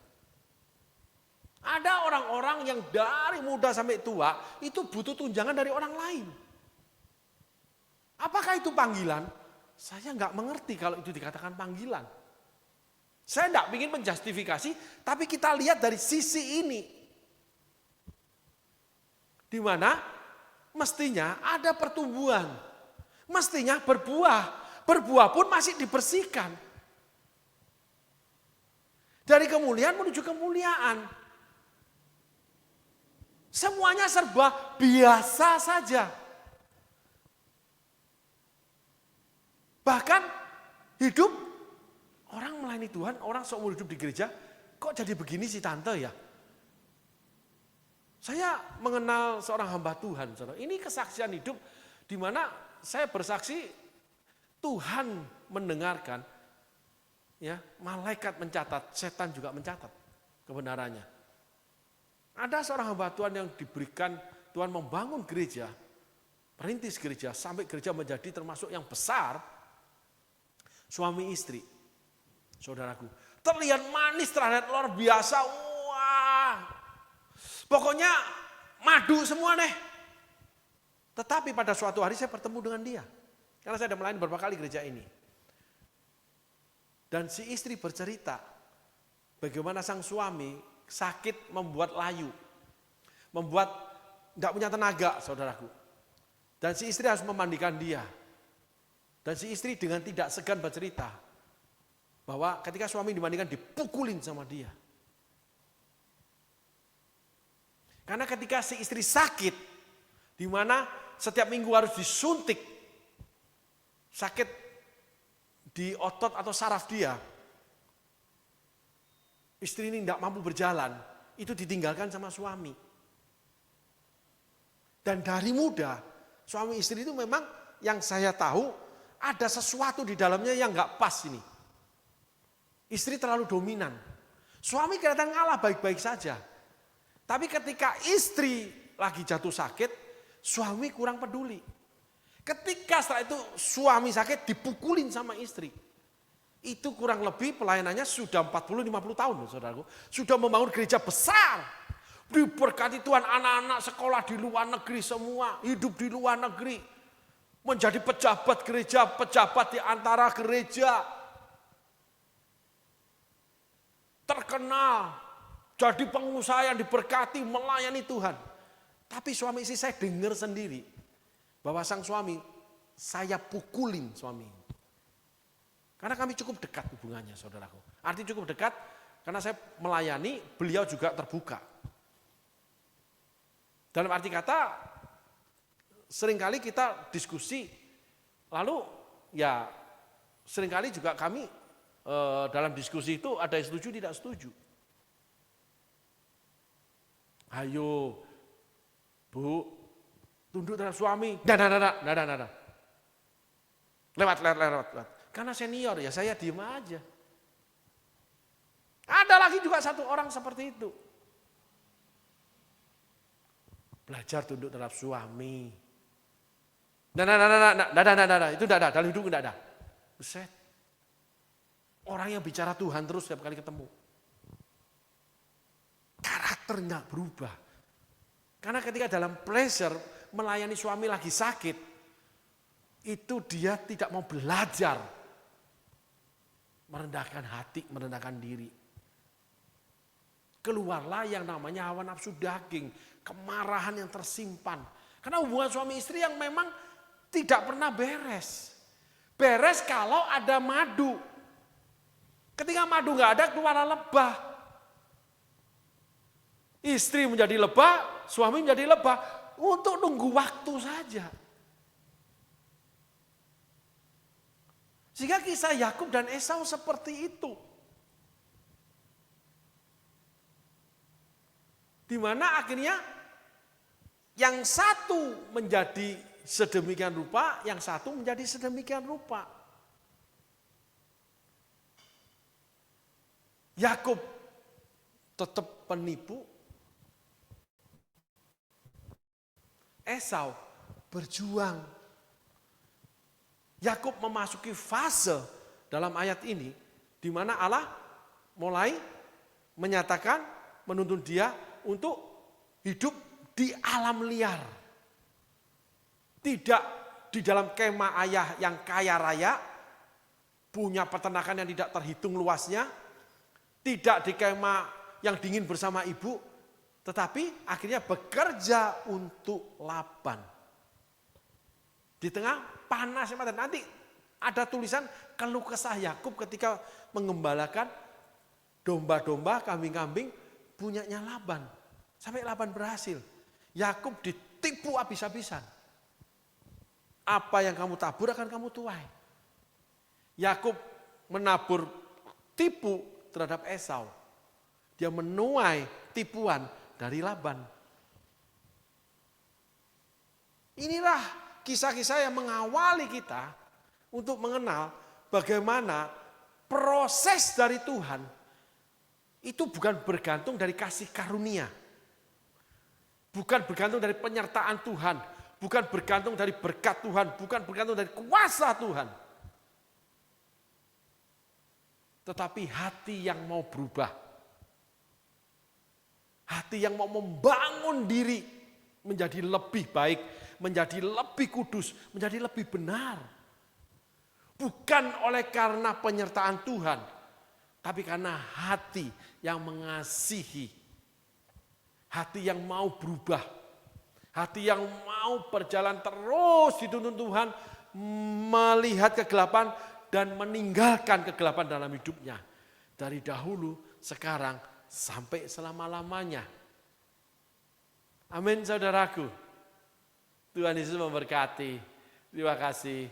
Ada orang-orang yang dari muda sampai tua itu butuh tunjangan dari orang lain. Apakah itu panggilan? Saya nggak mengerti kalau itu dikatakan panggilan. Saya tidak ingin menjustifikasi, tapi kita lihat dari sisi ini. Di mana mestinya ada pertumbuhan. Mestinya berbuah. Berbuah pun masih dibersihkan. Dari kemuliaan menuju kemuliaan. Semuanya serba biasa saja. Bahkan hidup orang melayani Tuhan, orang seumur hidup di gereja, kok jadi begini sih tante ya? Saya mengenal seorang hamba Tuhan, saudara. Ini kesaksian hidup di mana saya bersaksi Tuhan mendengarkan, ya, malaikat mencatat, setan juga mencatat kebenarannya. Ada seorang hamba Tuhan yang diberikan Tuhan membangun gereja, perintis gereja, sampai gereja menjadi termasuk yang besar. Suami istri, saudaraku, terlihat manis, terlihat luar biasa. Wah, pokoknya madu semua deh. Tetapi pada suatu hari saya bertemu dengan dia. Karena saya sudah melayani beberapa kali gereja ini. Dan si istri bercerita bagaimana sang suami sakit membuat layu. Membuat tidak punya tenaga, saudaraku. Dan si istri harus memandikan dia. Dan si istri dengan tidak segan bercerita bahwa ketika suami dimandikan dipukulin sama dia. Karena ketika si istri sakit, di mana setiap minggu harus disuntik sakit di otot atau saraf dia, istri ini tidak mampu berjalan, itu ditinggalkan sama suami. Dan dari muda, suami istri itu memang yang saya tahu ada sesuatu di dalamnya yang nggak pas ini. Istri terlalu dominan. Suami kelihatan ngalah baik-baik saja. Tapi ketika istri lagi jatuh sakit, suami kurang peduli. Ketika setelah itu suami sakit dipukulin sama istri. Itu kurang lebih pelayanannya sudah 40-50 tahun, saudaraku. Sudah membangun gereja besar. Diberkati Tuhan, anak-anak sekolah di luar negeri semua. Hidup di luar negeri. Menjadi pejabat gereja, pejabat di antara gereja. Terkenal. Jadi pengusaha yang diberkati, melayani Tuhan. Tapi suami istri saya dengar sendiri. Bahwa sang suami, saya pukulin suami. Karena kami cukup dekat hubungannya, saudaraku. Arti cukup dekat, karena saya melayani, beliau juga terbuka. Dalam arti kata, seringkali kita diskusi, lalu ya seringkali juga kami dalam diskusi itu ada yang setuju tidak setuju. Ayo, Bu, tunduk terhadap suami. Nada. Lewat. Karena senior ya saya diem aja. Ada lagi juga satu orang seperti itu. Belajar tunduk terhadap suami. Nada, itu tidak ada, dalam hidup tidak ada. Buset. Orang yang bicara Tuhan terus setiap kali ketemu. Karakternya berubah. Karena ketika dalam pleasure melayani suami lagi sakit, itu dia tidak mau belajar. Merendahkan hati, merendahkan diri. Keluarlah yang namanya hawa nafsu daging, kemarahan yang tersimpan. Karena hubungan suami istri yang memang tidak pernah beres. Beres kalau ada madu. Ketika madu nggak ada, keluar lebah. Istri menjadi lebah, suami menjadi lebah untuk nunggu waktu saja. Sehingga kisah Yakub dan Esau seperti itu. Di mana akhirnya yang satu menjadi sedemikian rupa, yang satu menjadi sedemikian rupa. Yakub tetap penipu, Esau berjuang. Yakub memasuki fase dalam ayat ini di mana Allah mulai menyatakan menuntun dia untuk hidup di alam liar. Tidak di dalam kemah ayah yang kaya raya, punya peternakan yang tidak terhitung luasnya, tidak di kemah yang dingin bersama ibu, tetapi akhirnya bekerja untuk Laban. Di tengah panas nanti ada tulisan keluh kesah Yakub ketika mengembalakan domba-domba, kambing-kambing punyanya Laban. Sampai Laban berhasil. Yakub ditipu habis-habisan. Apa yang kamu tabur akan kamu tuai. Yakub menabur tipu terhadap Esau. Dia menuai tipuan dari Laban. Inilah kisah-kisah yang mengawali kita untuk mengenal bagaimana proses dari Tuhan itu bukan bergantung dari kasih karunia. Bukan bergantung dari penyertaan Tuhan. Bukan bergantung dari berkat Tuhan. Bukan bergantung dari kuasa Tuhan. Tetapi hati yang mau berubah. Hati yang mau membangun diri menjadi lebih baik, menjadi lebih kudus, menjadi lebih benar. Bukan oleh karena penyertaan Tuhan, tapi karena hati yang mengasihi. Hati yang mau berubah. Hati yang mau berjalan terus dituntun Tuhan, melihat kegelapan dan meninggalkan kegelapan dalam hidupnya. Dari dahulu, sekarang, sampai selama-lamanya. Amin saudaraku. Tuhan Yesus memberkati. Terima kasih.